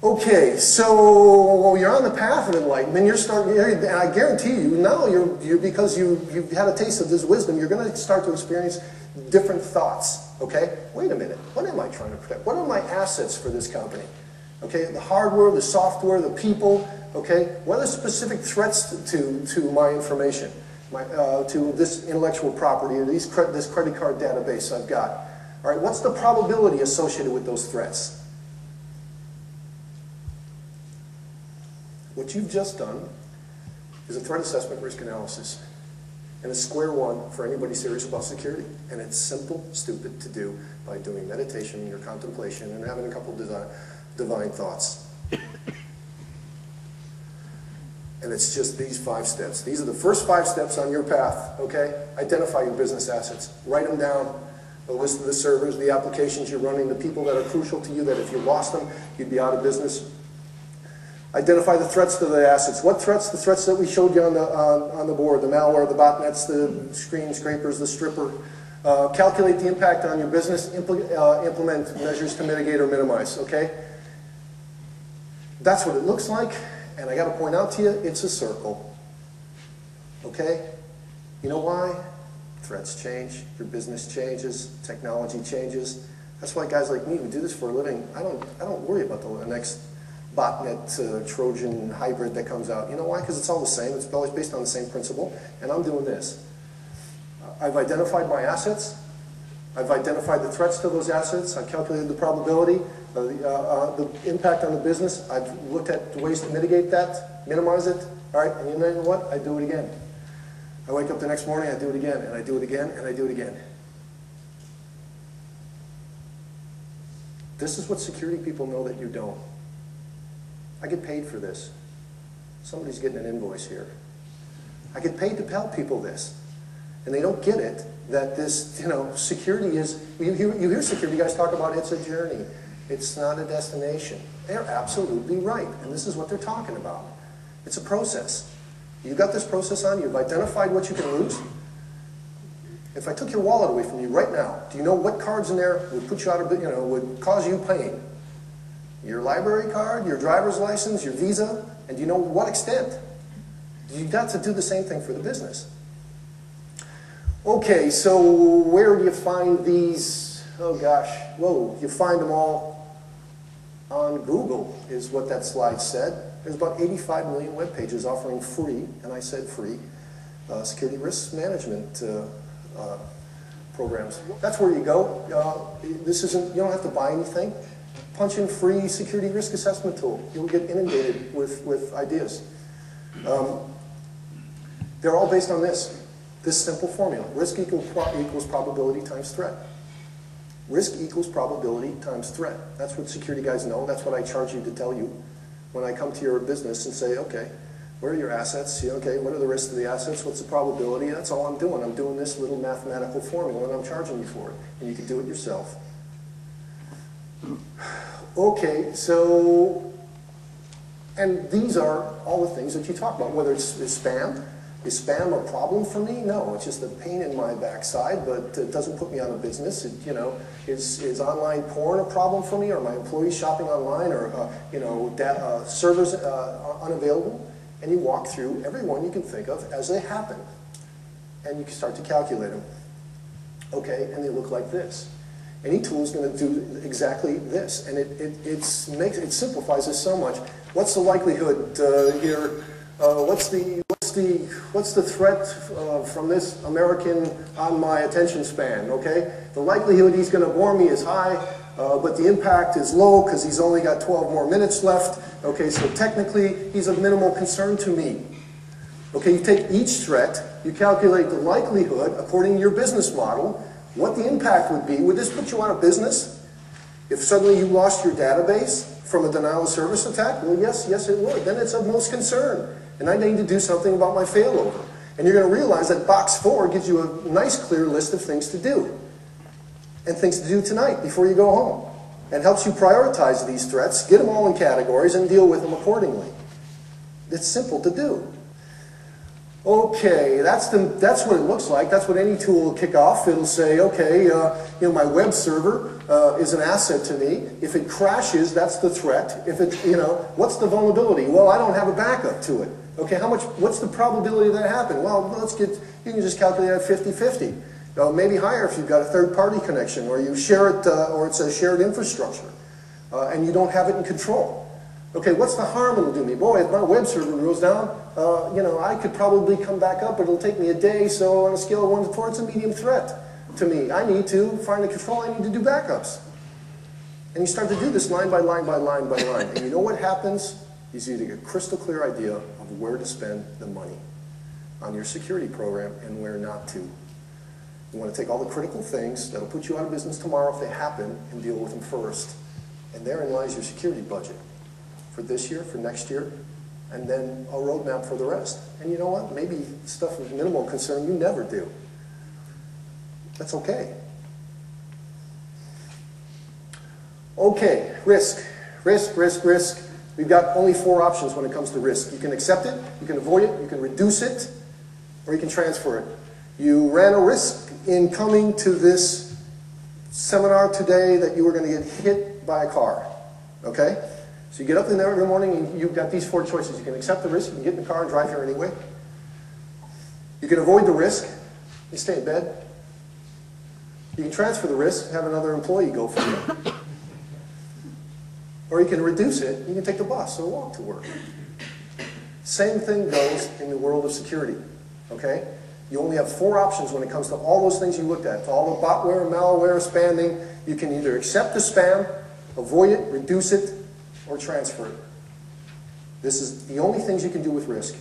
Okay, so you're on the path of enlightenment. You're starting, and I guarantee you, now because you've had a taste of this wisdom, you're going to start to experience different thoughts. Okay, wait a minute. What am I trying to protect? What are my assets for this company? Okay, the hardware, the software, the people. Okay, what are specific threats to my information, to this intellectual property or this credit card database I've got? All right, what's the probability associated with those threats? What you've just done is a threat assessment risk analysis. And it's square one for anybody serious about security. And it's simple, stupid to do by doing meditation, your contemplation, and having a couple divine thoughts. And it's just these 5 steps. These are the first 5 steps on your path, okay? Identify your business assets. Write them down. The list of the servers, the applications you're running, the people that are crucial to you, that if you lost them, you'd be out of business. Identify the threats to the assets. What threats? The threats that we showed you on the board, the malware, the botnets, the screen scrapers, the stripper. Calculate the impact on your business, implement measures to mitigate or minimize, okay? That's what it looks like, and I got to point out to you, it's a circle, okay? You know why? Threats change, your business changes, technology changes. That's why guys like me who do this for a living, I don't worry about the next botnet Trojan hybrid that comes out. You know why? Because it's all the same. It's always based on the same principle. And I'm doing this. I've identified my assets. I've identified the threats to those assets. I've calculated the probability, the impact on the business. I've looked at ways to mitigate that, minimize it. All right, and you know what? I do it again. I wake up the next morning, I do it again, and I do it again, and I do it again. This is what security people know that you don't. I get paid for this. Somebody's getting an invoice here. I get paid to tell people this. And they don't get it, that this, security is, you hear security guys talk about it's a journey. It's not a destination. They're absolutely right. And this is what they're talking about. It's a process. You've got this process on, you've identified what you can lose. If I took your wallet away from you right now, do you know what cards in there would put you out of, would cause you pain? Your library card, your driver's license, your visa, and do you know what extent? You've got to do the same thing for the business. Okay, so where do you find these? Oh gosh, whoa, you find them all on Google, is what that slide said. There's about 85 million web pages offering free, and I said free, security risk management programs. That's where you go. This isn't, you don't have to buy anything. Punch in free security risk assessment tool. You'll get inundated with ideas. They're all based on this simple formula. Risk equals probability times threat. Risk equals probability times threat. That's what security guys know. That's what I charge you to tell you when I come to your business and say, okay, what are your assets? Okay, what are the risks of the assets? What's the probability? That's all I'm doing. I'm doing this little mathematical formula and I'm charging you for it. And you can do it yourself. Okay, so, and these are all the things that you talk about, whether it's spam. Is spam a problem for me? No, it's just a pain in my backside, but it doesn't put me out of business. Is online porn a problem for me? Are my employees shopping online? Or, servers unavailable? And you walk through every one you can think of as they happen. And you can start to calculate them. Okay, and they look like this. Any tool is going to do exactly this, and it simplifies this so much. What's the likelihood here? What's the threat from this American on my attention span? Okay, the likelihood he's going to bore me is high, but the impact is low because he's only got 12 more minutes left. Okay, so technically he's of minimal concern to me. Okay, you take each threat, you calculate the likelihood according to your business model. What the impact would be. Would this put you out of business? If suddenly you lost your database from a denial of service attack? Well, yes, it would. Then it's of most concern. And I need to do something about my failover. And you're going to realize that box 4 gives you a nice clear list of things to do. And things to do tonight before you go home. And helps you prioritize these threats, get them all in categories, and deal with them accordingly. It's simple to do. Okay, that's what it looks like. That's what any tool will kick off. It'll say, okay, my web server is an asset to me. If it crashes, that's the threat. If it, what's the vulnerability? Well, I don't have a backup to it. Okay, what's the probability that happened? Well, you can just calculate at 50-50. Maybe higher if you've got a third-party connection, or you share it, or it's a shared infrastructure, and you don't have it in control. Okay, what's the harm it'll do me? Boy, if my web server goes down, I could probably come back up, but it'll take me a day, so on a scale of 1 to 4, it's a medium threat to me. I need to find the control, I need to do backups. And you start to do this line by line by line by line. And you know what happens? Is you get a crystal clear idea of where to spend the money on your security program and where not to. You want to take all the critical things that'll put you out of business tomorrow if they happen and deal with them first. And therein lies your security budget. For this year, for next year, and then a roadmap for the rest. And you know what? Maybe stuff of minimal concern you never do. That's okay. Okay, risk. Risk, risk, risk. We've got only 4 options when it comes to risk. You can accept it, you can avoid it, you can reduce it, or you can transfer it. You ran a risk in coming to this seminar today that you were going to get hit by a car. Okay? So you get up in there every morning and you've got these 4 choices. You can accept the risk, you can get in the car and drive here anyway. You can avoid the risk, you stay in bed. You can transfer the risk and have another employee go for you. Or you can reduce it, you can take the bus or walk to work. Same thing goes in the world of security, okay? You only have 4 options when it comes to all those things you looked at. All the botware, malware, spamming. You can either accept the spam, avoid it, reduce it, or transfer it. This is the only things you can do with risk.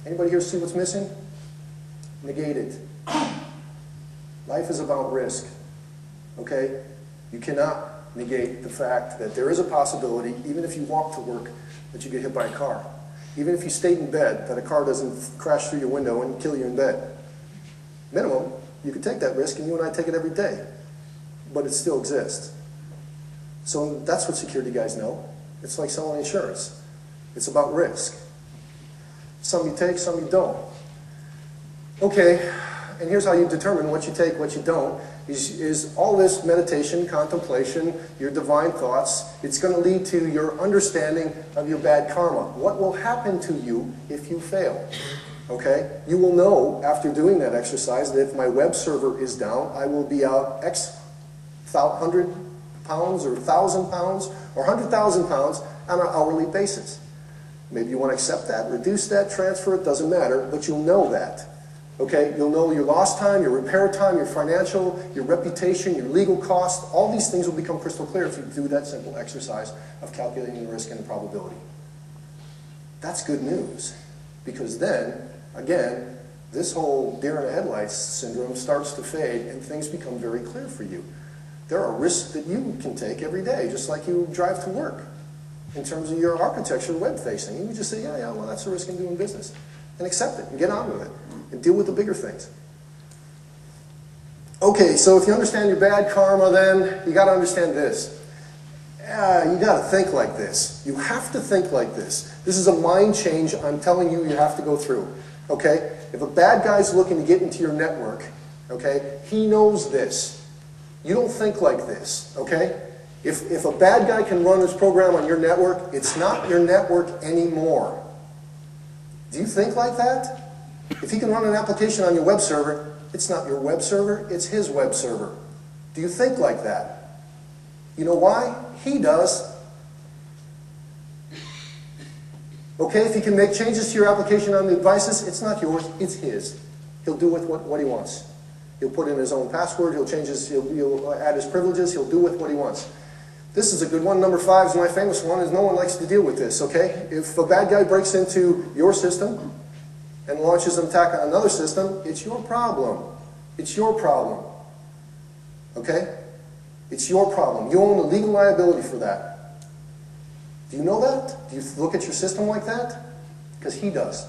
Anybody here see what's missing? Negate it. Life is about risk. Okay? You cannot negate the fact that there is a possibility, even if you walk to work, that you get hit by a car. Even if you stayed in bed, that a car doesn't crash through your window and kill you in bed. Minimum, you could take that risk, and you and I take it every day. But it still exists. So that's what security guys know. It's like selling insurance. It's about risk. Some you take, some you don't. Okay, and here's how you determine what you take, what you don't, is all this meditation, contemplation, your divine thoughts. It's going to lead to your understanding of your bad karma. What will happen to you if you fail? Okay? You will know after doing that exercise that if my web server is down, I will be out X 100 pounds or 1,000 pounds or 100,000 pounds on an hourly basis. Maybe you want to accept that, reduce that, transfer it, doesn't matter, but you'll know that. Okay? You'll know your lost time, your repair time, your financial, your reputation, your legal cost. All these things will become crystal clear if you do that simple exercise of calculating the risk and the probability. That's good news, because then, again, this whole deer in the headlights syndrome starts to fade and things become very clear for you. There are risks that you can take every day, just like you drive to work. In terms of your architecture, web-facing, you just say, yeah, well, that's a risk in doing business. And accept it, and get on with it, and deal with the bigger things. Okay, so if you understand your bad karma, then you got to understand this. You got to think like this. You have to think like this. This is a mind change I'm telling you you have to go through. Okay? If a bad guy's looking to get into your network, okay, he knows this. You don't think like this, okay? If a bad guy can run this program on your network, it's not your network anymore. Do you think like that? If he can run an application on your web server, it's not your web server, it's his web server. Do you think like that? You know why? He does. Okay, if he can make changes to your application on the devices, it's not yours, it's his. He'll do with what he wants. He'll put in his own password, he'll add his privileges, he'll do with what he wants. This is a good one. Number 5 is my famous one, is no one likes to deal with this, okay? If a bad guy breaks into your system and launches an attack on another system, it's your problem. It's your problem. Okay? It's your problem. You own the legal liability for that. Do you know that? Do you look at your system like that? Because he does.